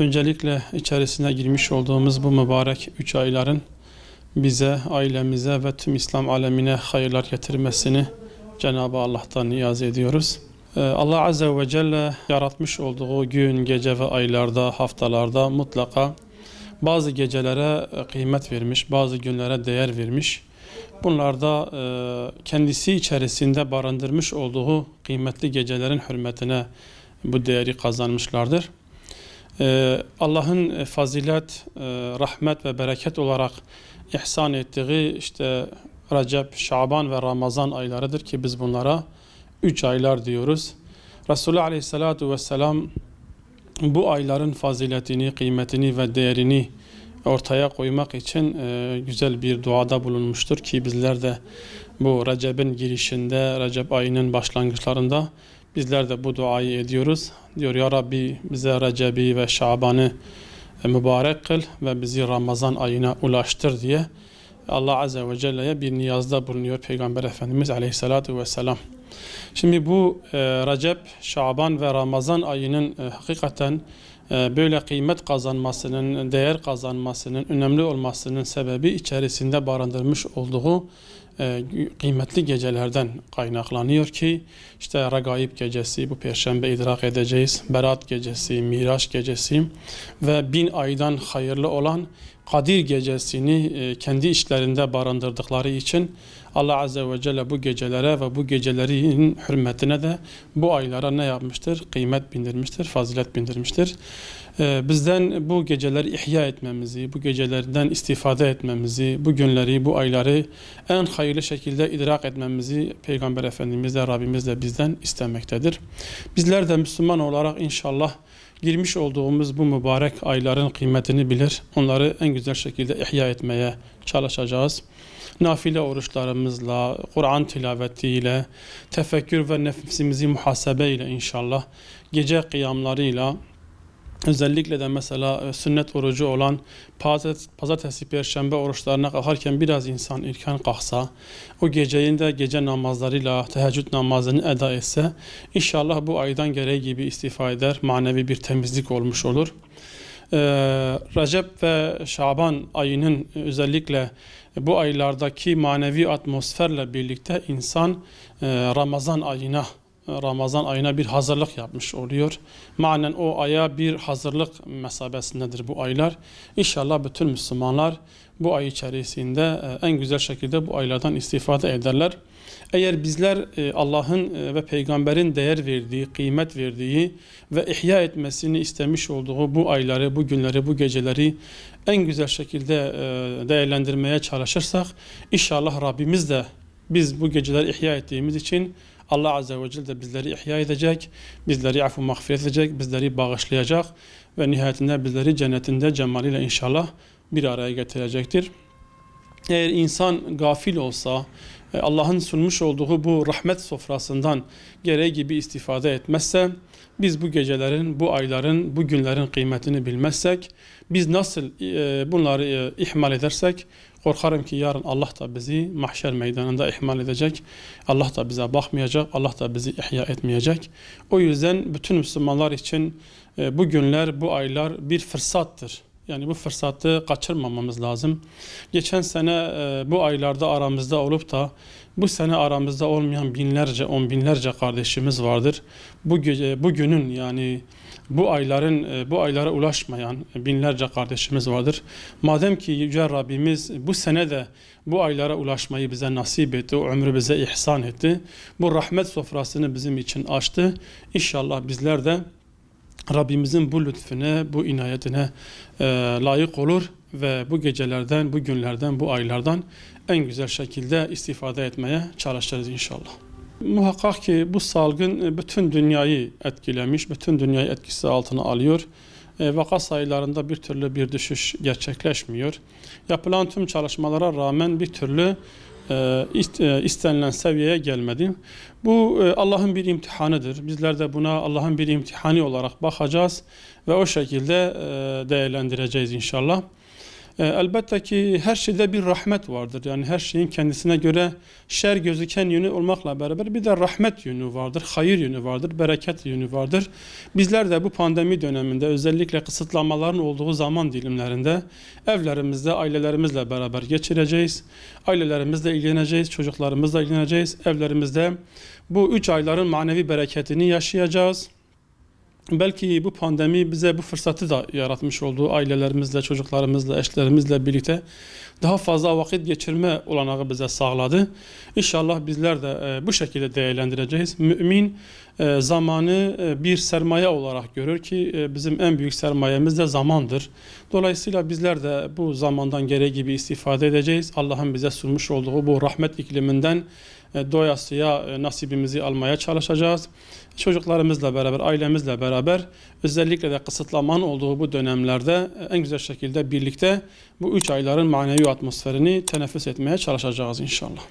Öncelikle içerisine girmiş olduğumuz bu mübarek 3 ayların bize, ailemize ve tüm İslam alemine hayırlar getirmesini Cenab-ı Allah'tan niyaz ediyoruz. Allah Azze ve Celle yaratmış olduğu gün, gece ve aylarda, haftalarda mutlaka bazı gecelere kıymet vermiş, bazı günlere değer vermiş. Bunlar da kendisi içerisinde barındırmış olduğu kıymetli gecelerin hürmetine bu değeri kazanmışlardır. Allah'ın fazilet, rahmet ve bereket olarak ihsan ettiği Recep, Şaban ve Ramazan aylarıdır ki biz bunlara 3 aylar diyoruz. Resulullah Aleyhisselatü Vesselam bu ayların faziletini, kıymetini ve değerini ortaya koymak için güzel bir duada bulunmuştur ki bizler de bu Recep'in girişinde, Recep ayının başlangıçlarında bizler de bu duayı ediyoruz. Diyor ya Rabbi bize Recep'i ve Şaban'ı mübarek kıl ve bizi Ramazan ayına ulaştır diye Allah Azze ve Celle'ye bir niyazda bulunuyor Peygamber Efendimiz Aleyhisselatü Vesselam. Şimdi bu Recep, Şaban ve Ramazan ayının hakikaten böyle kıymet kazanmasının, değer kazanmasının, önemli olmasının sebebi içerisinde barındırmış olduğu kıymetli gecelerden kaynaklanıyor ki işte Regaib gecesi, bu Perşembe idrak edeceğiz, Berat gecesi, Miraç gecesi ve 1000 aydan hayırlı olan Kadir gecesini kendi içlerinde barındırdıkları için Allah Azze ve Celle bu gecelere ve bu gecelerin hürmetine de bu aylara ne yapmıştır? Kıymet bindirmiştir, fazilet bindirmiştir. Bizden bu geceleri ihya etmemizi, bu gecelerden istifade etmemizi, bu günleri, bu ayları en hayırlı şekilde idrak etmemizi Peygamber Efendimiz de Rabbimiz de bizden istemektedir. Bizler de Müslüman olarak inşallah girmiş olduğumuz bu mübarek ayların kıymetini bilir, onları en güzel şekilde ihya etmeye çalışacağız. Nafile oruçlarımızla, Kur'an tilavetiyle, tefekkür ve nefsimizi muhasebe ile inşallah, gece kıyamlarıyla, özellikle de mesela sünnet orucu olan pazartesi, perşembe oruçlarına kalkarken biraz insan erken kalksa, o geceyin de gece namazlarıyla teheccüd namazını eda etse, inşallah bu aydan gereği gibi istifa eder, manevi bir temizlik olmuş olur. Recep ve Şaban ayının özellikle bu aylardaki manevi atmosferle birlikte insan Ramazan ayına bir hazırlık yapmış oluyor. Manen o aya bir hazırlık mesabesindedir bu aylar. İnşallah bütün Müslümanlar bu ay içerisinde en güzel şekilde bu aylardan istifade ederler. Eğer bizler Allah'ın ve Peygamber'in değer verdiği, kıymet verdiği ve ihya etmesini istemiş olduğu bu ayları, bu günleri, bu geceleri en güzel şekilde değerlendirmeye çalışırsak inşallah Rabbimiz de biz bu geceleri ihya ettiğimiz için Allah Azze ve Celle de bizleri ihya edecek, bizleri affu mağfiret edecek, bizleri bağışlayacak ve nihayetinde bizleri cennetinde cemaliyle inşallah bir araya getirecektir. Eğer insan gafil olsa, Allah'ın sunmuş olduğu bu rahmet sofrasından gereği gibi istifade etmezse, biz bu gecelerin, bu ayların, bu günlerin kıymetini bilmezsek, biz nasıl bunları ihmal edersek, korkarım ki yarın Allah da bizi mahşer meydanında ihmal edecek. Allah da bize bakmayacak, Allah da bizi ihya etmeyecek. O yüzden bütün Müslümanlar için bu günler, bu aylar bir fırsattır. Yani bu fırsatı kaçırmamamız lazım. Geçen sene bu aylarda aramızda olup da bu sene aramızda olmayan binlerce, on binlerce kardeşimiz vardır. Bugünün yani bu aylara ulaşmayan binlerce kardeşimiz vardır. Madem ki Yüce Rabbimiz bu sene de bu aylara ulaşmayı bize nasip etti, o ömrü bize ihsan etti. Bu rahmet sofrasını bizim için açtı. İnşallah bizler de Rabbimizin bu lütfüne, bu inayetine layık olur ve bu gecelerden, bu günlerden, bu aylardan en güzel şekilde istifade etmeye çalışırız inşallah. Muhakkak ki bu salgın bütün dünyayı etkilemiş, bütün dünyayı etkisi altına alıyor. Vaka sayılarında bir türlü bir düşüş gerçekleşmiyor. Yapılan tüm çalışmalara rağmen bir türlü istenilen seviyeye gelmedi. Bu Allah'ın bir imtihanıdır. Bizler de buna Allah'ın bir imtihanı olarak bakacağız ve o şekilde değerlendireceğiz inşallah. Elbette ki her şeyde bir rahmet vardır. Yani her şeyin kendisine göre şer gözüken yönü olmakla beraber bir de rahmet yönü vardır, hayır yönü vardır, bereket yönü vardır. Bizler de bu pandemi döneminde özellikle kısıtlamaların olduğu zaman dilimlerinde evlerimizde ailelerimizle beraber geçireceğiz. Ailelerimizle ilgileneceğiz, çocuklarımızla ilgileneceğiz. Evlerimizde bu 3 ayların manevi bereketini yaşayacağız. Belki bu pandemi bize bu fırsatı da yaratmış olduğu ailelerimizle, çocuklarımızla, eşlerimizle birlikte daha fazla vakit geçirme olanağı bize sağladı. İnşallah bizler de bu şekilde değerlendireceğiz. Mümin zamanı bir sermaye olarak görür ki bizim en büyük sermayemiz de zamandır. Dolayısıyla bizler de bu zamandan gereği gibi istifade edeceğiz. Allah'ın bize sunmuş olduğu bu rahmet ikliminden doyasıya nasibimizi almaya çalışacağız. Çocuklarımızla beraber, ailemizle beraber özellikle de kısıtlamanın olduğu bu dönemlerde en güzel şekilde birlikte bu 3 ayların manevi atmosferini teneffüs etmeye çalışacağız inşallah.